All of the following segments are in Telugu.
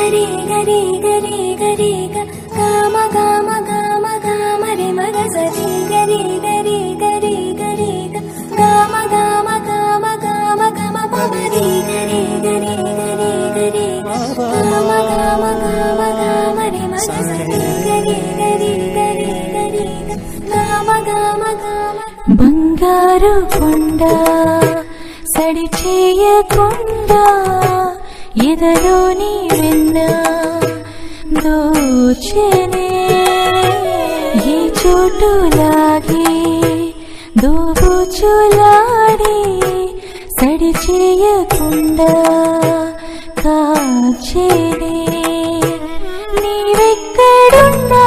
గరి గరి గరి గరి గమ గమ గమ గమ రే మగ సరి గరి గరి గరి గరి గమ గమ గమ గమ గమ పరి గరి గరి గరి గరి గమ గమ గమ గమ రే మగ సరి గరి గరి గరి గరి గమ గమ గమ బంగారు కొండ సడి చేయకుండా ఎదలోని వెన్న దోచెనే ఏ చోటు లాగి దోబుచులాడి సడి చేయకుండా కాచెనే నీవెక్కడున్నా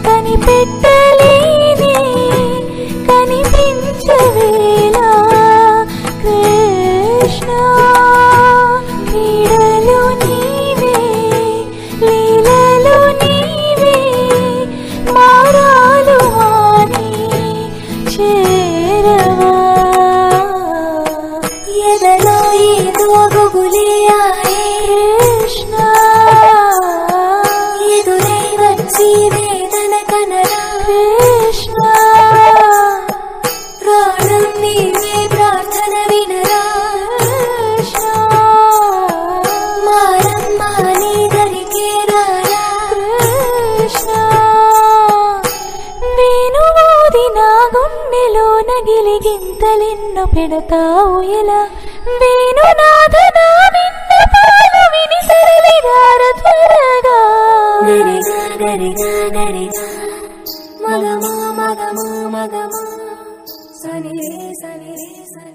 కనిపెట్టలేని కనిపించవేలా కృష్ణ క్రీడలు నీవే లీలలు నీవే మారాలు మాని చేరవా ఎదలో ఏదో గుబులియాయే కృష్ణ ఎదురై వచ్చి వేదన కనరా కృష్ణ ప్రాణం నీవే ప్రార్థన వినరా కృష్ణ మారమ్మ నీ దరికే రారా కృష్ణ వేణువూది నా గుండెలో నగిలి గింతలెన్నో పెడతావు ఎలా వేణునాథ నా విన్నపాలు విని సరళిగార త్వరగా గరిగా గరిగా గరిగా మగమా మగమా మగమా సని సని సని